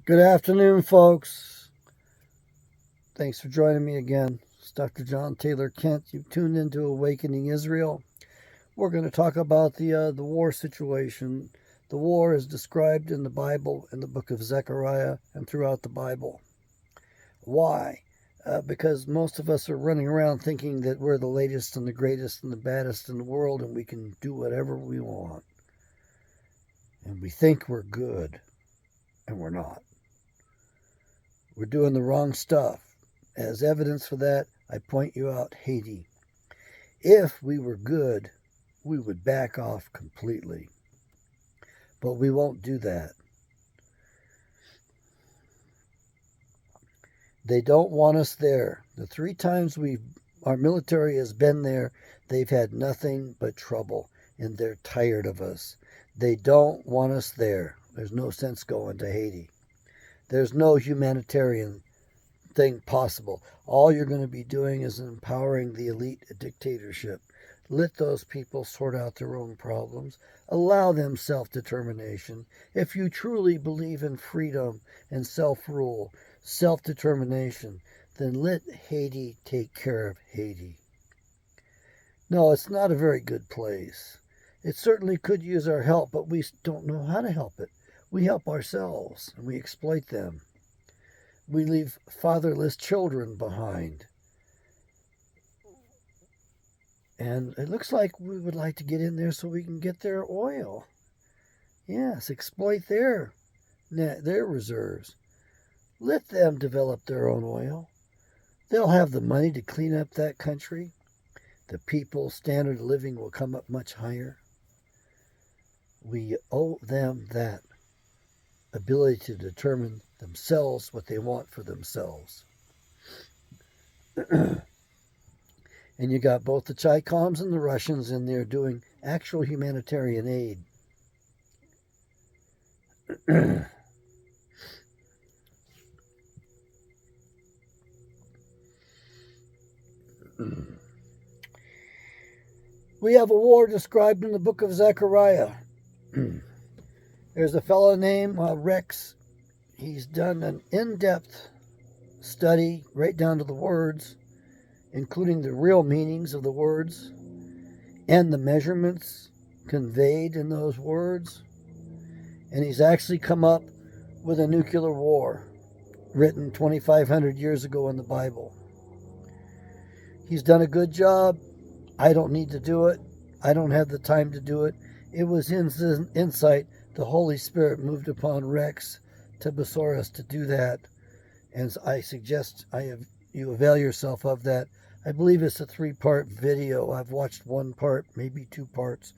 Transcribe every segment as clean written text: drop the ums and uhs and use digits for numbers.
Good afternoon, folks. Thanks for joining me again. It's Dr. John Taylor Kent. You've tuned into Awakening Israel. We're going to talk about the war situation. The war is described in the Bible, in the book of Zechariah, and throughout the Bible. Why? Because most of us are running around thinking that we're the latest and the greatest and the baddest in the world and we can do whatever we want. And we think we're good, and we're not. We're doing the wrong stuff. As evidence for that, I point you out Haiti. If we were good, we would back off completely. But we won't do that. They don't want us there. The 3 times our military has been there, they've had nothing but trouble, and they're tired of us. They don't want us there. There's no sense going to Haiti. There's no humanitarian thing possible. All you're going to be doing is empowering the elite dictatorship. Let those people sort out their own problems. Allow them self-determination. If you truly believe in freedom and self-rule, self-determination, then let Haiti take care of Haiti. No, it's not a very good place. It certainly could use our help, but we don't know how to help it. We help ourselves, and we exploit them. We leave fatherless children behind. And it looks like we would like to get in there so we can get their oil. Yes, exploit their reserves. Let them develop their own oil. They'll have the money to clean up that country. The people's standard of living will come up much higher. We owe them that ability to determine themselves what they want for themselves. And you got both the Chicons and the Russians in there doing actual humanitarian aid. We have a war described in the book of Zechariah. There's a fellow named Rex. He's done an in-depth study right down to the words, including the real meanings of the words and the measurements conveyed in those words. And he's actually come up with a nuclear war written 2,500 years ago in the Bible. He's done a good job. I don't need to do it. I don't have the time to do it. It was his insight. The Holy Spirit moved upon Rex Tibosaurus to do that. And I suggest you avail yourself of that. I believe it's a 3-part video. I've watched 1 part, maybe 2 parts.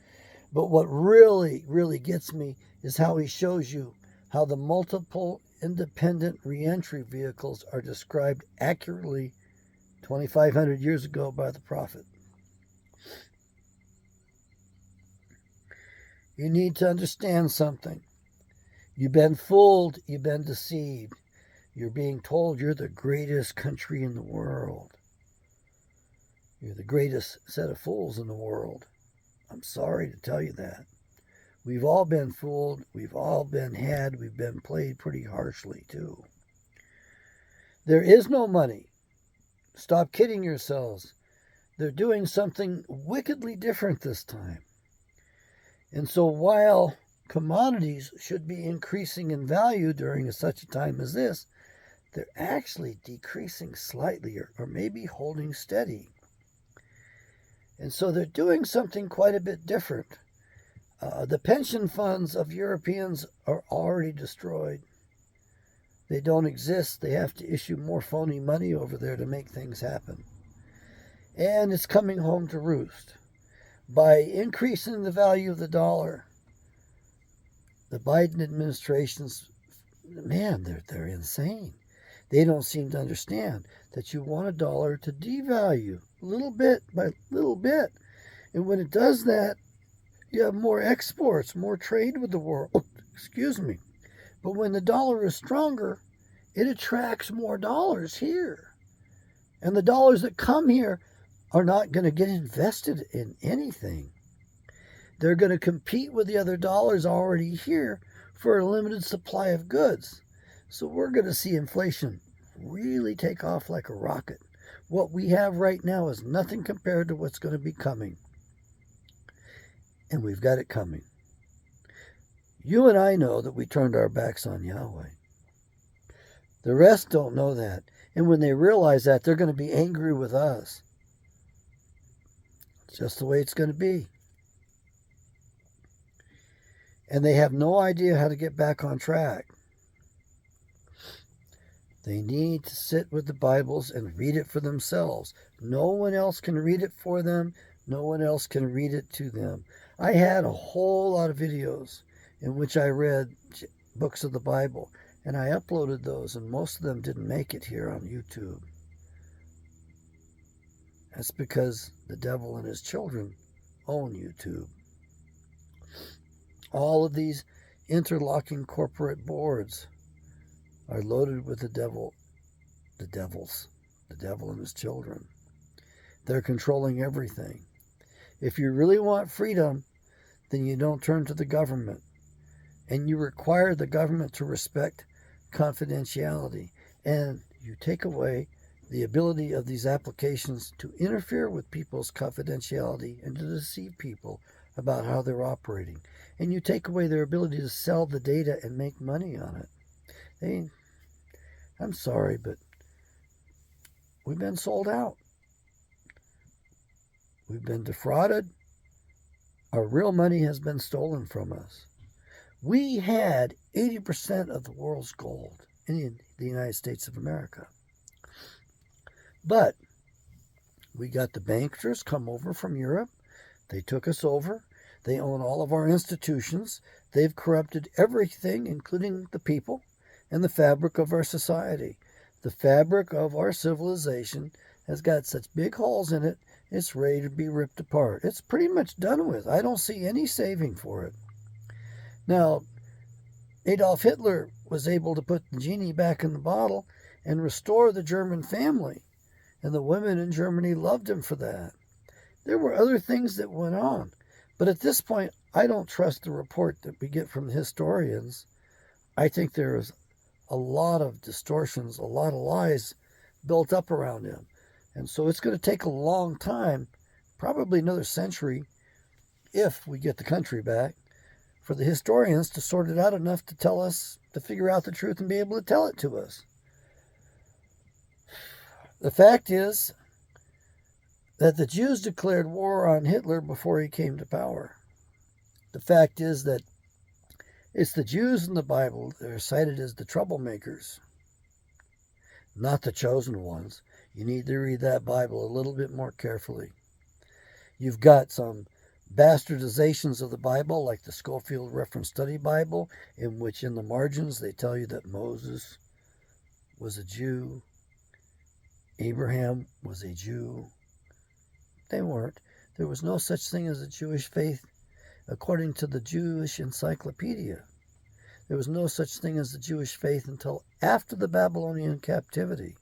But what really, really gets me is how he shows you how the multiple independent reentry vehicles are described accurately 2,500 years ago by the prophet. You need to understand something. You've been fooled. You've been deceived. You're being told you're the greatest country in the world. You're the greatest set of fools in the world. I'm sorry to tell you that. We've all been fooled. We've all been had. We've been played pretty harshly, too. There is no money. Stop kidding yourselves. They're doing something wickedly different this time. And so while commodities should be increasing in value during such a time as this, they're actually decreasing slightly or maybe holding steady. And so they're doing something quite a bit different. The pension funds of Europeans are already destroyed. They don't exist. They have to issue more phony money over there to make things happen. And it's coming home to roost. By increasing the value of the dollar, the Biden administration's, they're insane. They don't seem to understand that you want a dollar to devalue little bit by little bit. And when it does that, you have more exports, more trade with the world. Excuse me. But when the dollar is stronger, it attracts more dollars here. And the dollars that come here are not going to get invested in anything. They're going to compete with the other dollars already here for a limited supply of goods. So we're going to see inflation really take off like a rocket. What we have right now is nothing compared to what's going to be coming. And we've got it coming. You and I know that we turned our backs on Yahweh. The rest don't know that. And when they realize that, they're going to be angry with us. It's just the way it's going to be. And they have no idea how to get back on track. They need to sit with the Bibles and read it for themselves. No one else can read it for them. No one else can read it to them. I had a whole lot of videos in which I read books of the Bible, and I uploaded those, and most of them didn't make it here on YouTube. That's because the devil and his children own YouTube. All of these interlocking corporate boards are loaded with the devil and his children. They're controlling everything. If you really want freedom, then you don't turn to the government. And you require the government to respect confidentiality. And you take away the ability of these applications to interfere with people's confidentiality and to deceive people about how they're operating. And you take away their ability to sell the data and make money on it. I'm sorry, but we've been sold out. We've been defrauded. Our real money has been stolen from us. We had 80% of the world's gold in the United States of America. But we got the bankers come over from Europe. They took us over. They own all of our institutions. They've corrupted everything, including the people and the fabric of our society. The fabric of our civilization has got such big holes in it, it's ready to be ripped apart. It's pretty much done with. I don't see any saving for it. Now, Adolf Hitler was able to put the genie back in the bottle and restore the German family. And the women in Germany loved him for that. There were other things that went on. But at this point, I don't trust the report that we get from the historians. I think there is a lot of distortions, a lot of lies built up around him. And so it's going to take a long time, probably another century, if we get the country back, for the historians to sort it out enough to tell us, to figure out the truth and be able to tell it to us. The fact is that the Jews declared war on Hitler before he came to power. The fact is that it's the Jews in the Bible that are cited as the troublemakers, not the chosen ones. You need to read that Bible a little bit more carefully. You've got some bastardizations of the Bible, like the Scofield Reference Study Bible, in which in the margins they tell you that Moses was a Jew, Abraham was a Jew. They weren't. There was no such thing as a Jewish faith according to the Jewish Encyclopedia. There was no such thing as the Jewish faith until after the Babylonian captivity.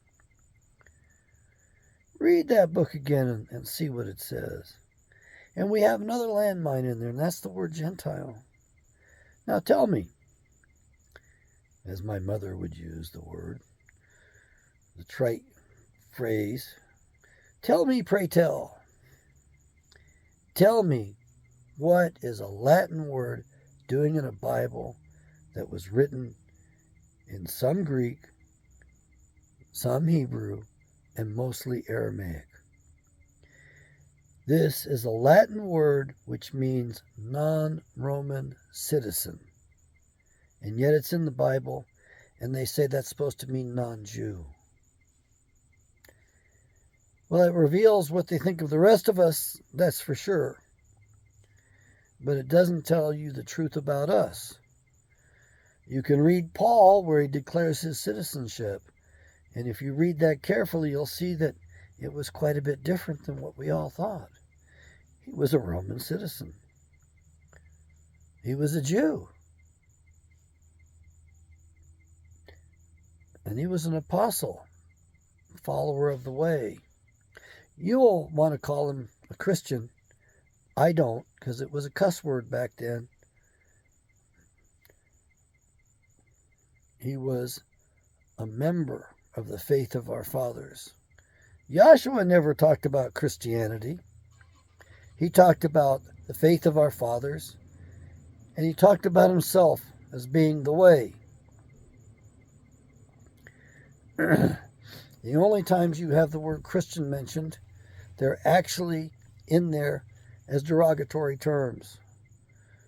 Read that book again and see what it says. And we have another landmine in there, and that's the word Gentile. Now tell me, as my mother would use the word, the trite phrase, tell me, pray tell. Tell me, what is a Latin word doing in a Bible that was written in some Greek, some Hebrew, and mostly Aramaic? This is a Latin word which means non-Roman citizen. And yet it's in the Bible, and they say that's supposed to mean non-Jew. Well, it reveals what they think of the rest of us, that's for sure. But it doesn't tell you the truth about us. You can read Paul where he declares his citizenship. And if you read that carefully, you'll see that it was quite a bit different than what we all thought. He was a Roman citizen. He was a Jew. And he was an apostle, follower of the way. You'll want to call him a Christian. I don't, because it was a cuss word back then. He was a member of the faith of our fathers. Yahshua never talked about Christianity. He talked about the faith of our fathers, and he talked about himself as being the way. The only times you have the word Christian mentioned, they're actually in there as derogatory terms.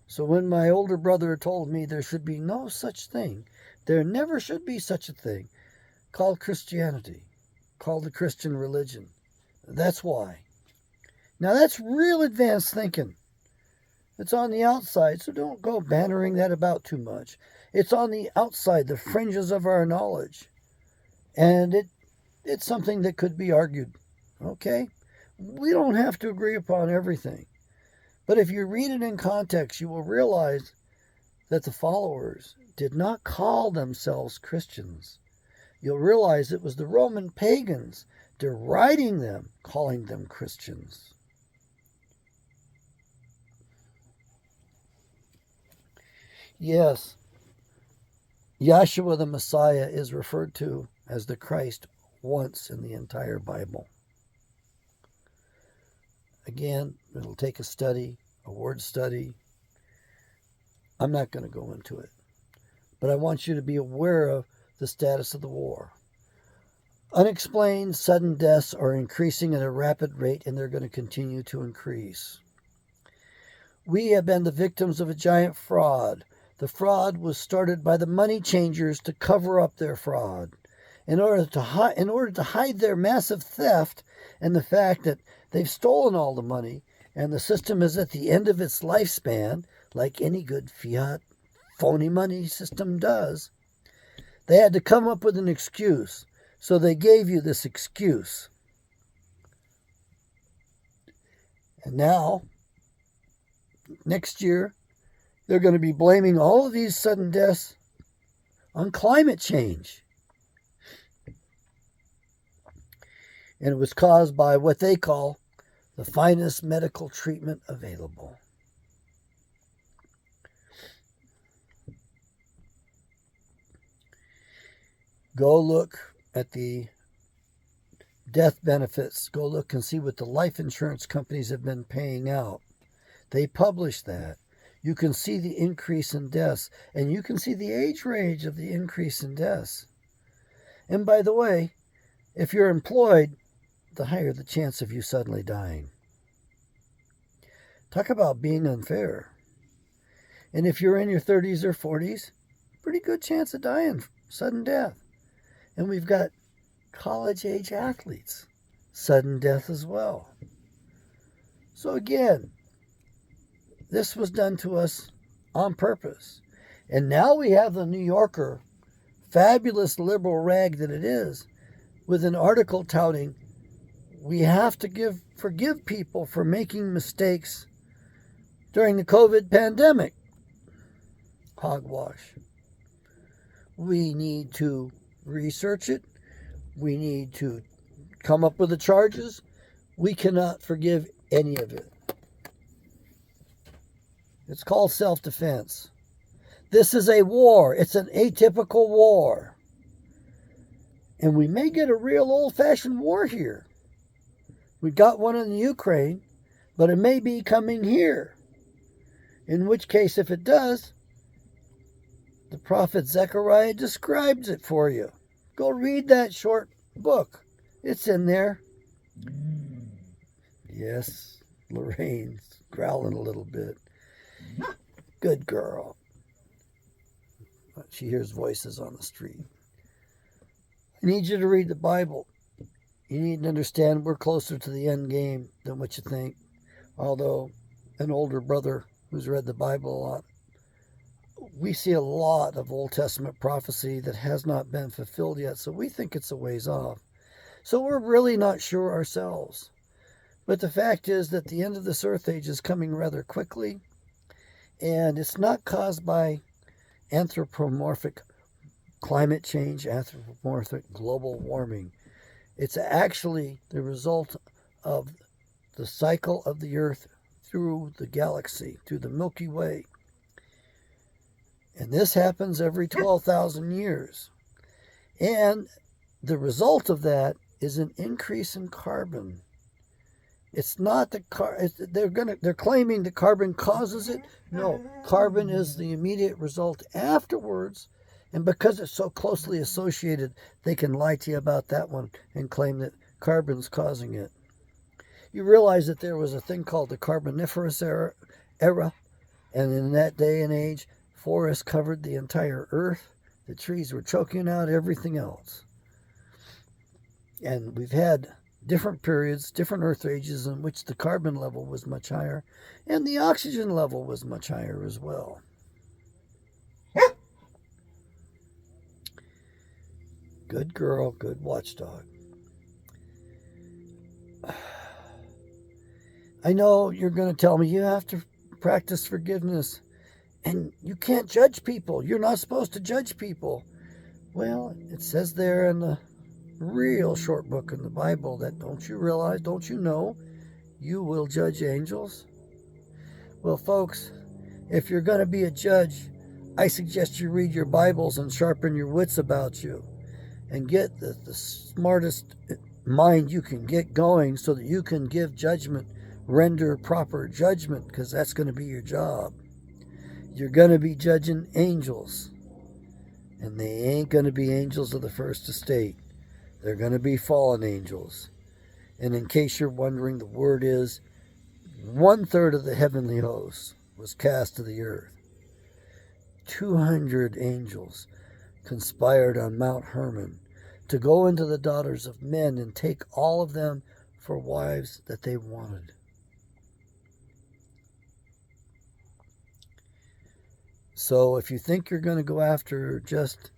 So when my older brother told me there should be no such thing, there never should be such a thing, called Christianity, called the Christian religion. That's why. Now that's real advanced thinking. It's on the outside, so don't go bantering that about too much. It's on the outside, the fringes of our knowledge. And it's something that could be argued. Okay? We don't have to agree upon everything. But if you read it in context, you will realize that the followers did not call themselves Christians. You'll realize it was the Roman pagans deriding them, calling them Christians. Yes, Yahshua the Messiah is referred to as the Christ once in the entire Bible. Again, it'll take a study, a word study. I'm not going to go into it. But I want you to be aware of the status of the war. Unexplained sudden deaths are increasing at a rapid rate, and they're going to continue to increase. We have been the victims of a giant fraud. The fraud was started by the money changers to cover up their fraud. In order to hide their massive theft and the fact that they've stolen all the money and the system is at the end of its lifespan, like any good fiat phony money system does, they had to come up with an excuse. So they gave you this excuse. And now, next year, they're going to be blaming all of these sudden deaths on climate change. And it was caused by what they call the finest medical treatment available. Go look at the death benefits. Go look and see what the life insurance companies have been paying out. They publish that. You can see the increase in deaths, and you can see the age range of the increase in deaths. And by the way, if you're employed, the higher the chance of you suddenly dying. Talk about being unfair. And if you're in your 30s or 40s, pretty good chance of dying, sudden death. And we've got college-age athletes, sudden death as well. So again, this was done to us on purpose. And now we have the New Yorker, fabulous liberal rag that it is, with an article touting we have to forgive people for making mistakes during the COVID pandemic. Hogwash. We need to research it. We need to come up with the charges. We cannot forgive any of it. It's called self-defense. This is a war. It's an atypical war. And we may get a real old-fashioned war here. We got one in the Ukraine, but it may be coming here. In which case, if it does, the prophet Zechariah describes it for you. Go read that short book. It's in there. Yes, Lorraine's growling a little bit. Good girl. She hears voices on the street. I need you to read the Bible. You need to understand we're closer to the end game than what you think. Although an older brother who's read the Bible a lot, we see a lot of Old Testament prophecy that has not been fulfilled yet, so we think it's a ways off. So we're really not sure ourselves. But the fact is that the end of this earth age is coming rather quickly, and it's not caused by anthropomorphic climate change, anthropomorphic global warming. It's actually the result of the cycle of the earth through the galaxy, through the Milky Way. And this happens every 12,000 years. And the result of that is an increase in carbon. It's not the they're claiming that carbon causes it. No, carbon is the immediate result afterwards. And because it's so closely associated, they can lie to you about that one and claim that carbon's causing it. You realize that there was a thing called the Carboniferous era, and in that day and age, forests covered the entire earth. The trees were choking out everything else. And we've had different periods, different earth ages in which the carbon level was much higher, and the oxygen level was much higher as well. Good girl, good watchdog. I know you're going to tell me you have to practice forgiveness, and you can't judge people. You're not supposed to judge people. Well, it says there in the real short book in the Bible that don't you realize, don't you know, you will judge angels? Well, folks, if you're going to be a judge, I suggest you read your Bibles and sharpen your wits about you and get the smartest mind you can get going so that you can give judgment, render proper judgment, because that's going to be your job. You're going to be judging angels, and they ain't going to be angels of the first estate. They're going to be fallen angels. And in case you're wondering, the word is 1/3 of the heavenly hosts was cast to the earth. 200 angels conspired on Mount Hermon to go into the daughters of men and take all of them for wives that they wanted. So if you think you're going to go after just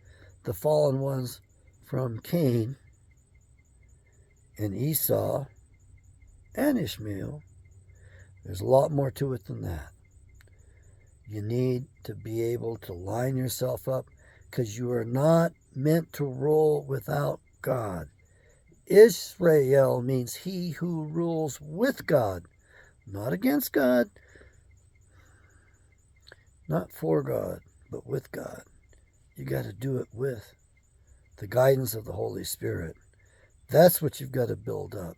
the fallen ones from Cain and Esau and Ishmael, there's a lot more to it than that. You need to be able to line yourself up, because you are not meant to rule without God. Israel means he who rules with God, not against God, not for God, but with God. You got to do it with the guidance of the Holy Spirit. That's what you've got to build up.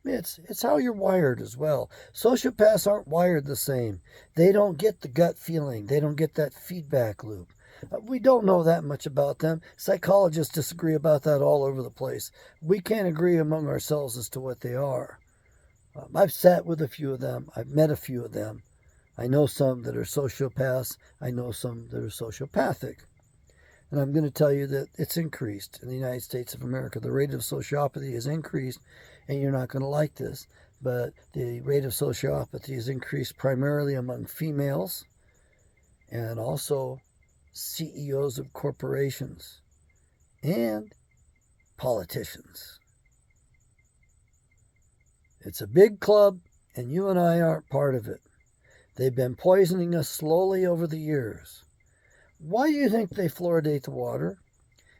It's how you're wired as well. Sociopaths aren't wired the same. They don't get the gut feeling. They don't get that feedback loop. We don't know that much about them. Psychologists disagree about that all over the place. We can't agree among ourselves as to what they are. I've sat with a few of them. I've met a few of them. I know some that are sociopaths. I know some that are sociopathic. And I'm going to tell you that it's increased in the United States of America. The rate of sociopathy has increased, and you're not going to like this, but the rate of sociopathy has increased primarily among females and also CEOs of corporations and politicians. It's a big club, and you and I aren't part of it. They've been poisoning us slowly over the years. Why do you think they fluoridate the water?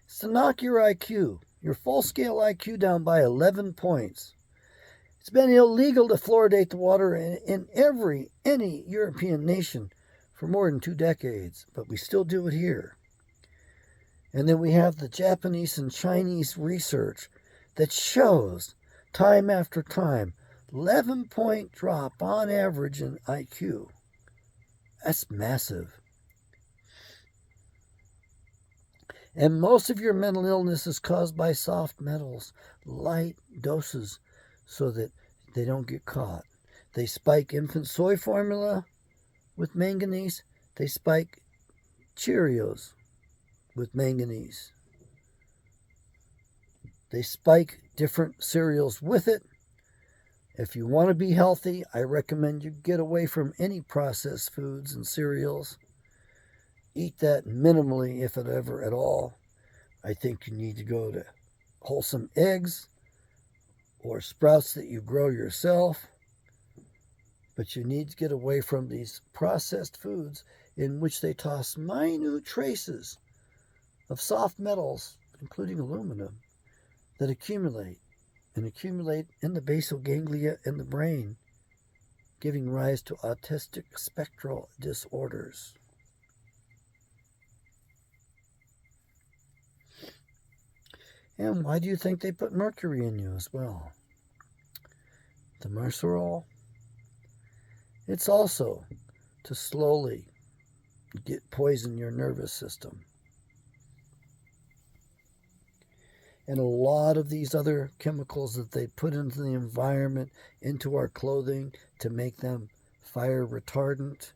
It's to knock your IQ, your full-scale IQ, down by 11 points. It's been illegal to fluoridate the water in any European nation for more than 2 decades, but we still do it here. And then we have the Japanese and Chinese research that shows time after time 11-point drop on average in IQ. That's massive. And most of your mental illness is caused by soft metals, light doses, so that they don't get caught. They spike infant soy formula with manganese. They spike Cheerios with manganese. They spike different cereals with it. If you want to be healthy, I recommend you get away from any processed foods and cereals. Eat that minimally, if it ever at all. I think you need to go to wholesome eggs or sprouts that you grow yourself. But you need to get away from these processed foods in which they toss minute traces of soft metals, including aluminum, that accumulate in the basal ganglia in the brain, giving rise to autistic spectral disorders. And why do you think they put mercury in you as well? The mercerol, it's also to slowly poison your nervous system. And a lot of these other chemicals that they put into the environment, into our clothing to make them fire retardant,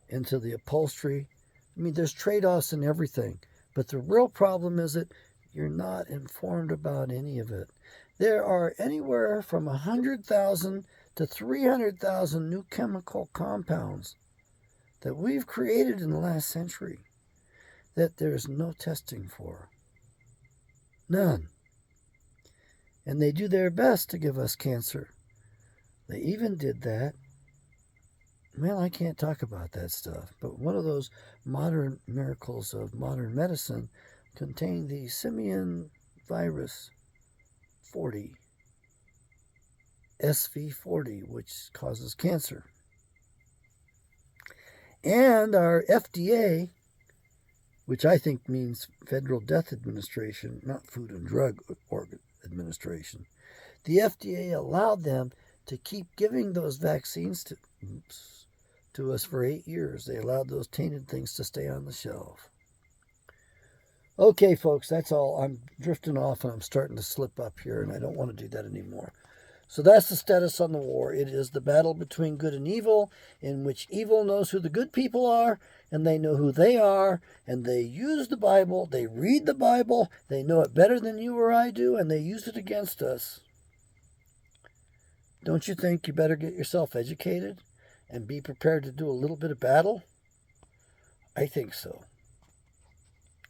into the upholstery. I mean, there's trade-offs in everything. But the real problem is that you're not informed about any of it. There are anywhere from 100,000 to 300,000 new chemical compounds that we've created in the last century that there's no testing for. None. And they do their best to give us cancer. They even did that. Well, I can't talk about that stuff, but one of those modern miracles of modern medicine contained the simian virus 40, SV40, which causes cancer. And our FDA, which I think means Federal Death Administration, not Food and Drug Administration, the FDA allowed them to keep giving those vaccines to us for 8 years. They allowed those tainted things to stay on the shelf. Okay, folks, that's all. I'm drifting off and I'm starting to slip up here, and I don't want to do that anymore. So that's the status on the war. It is the battle between good and evil, in which evil knows who the good people are, and they know who they are, and they use the Bible, they read the Bible, they know it better than you or I do, and they use it against us. Don't you think you better get yourself educated and be prepared to do a little bit of battle? I think so.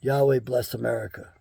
Yahweh bless America.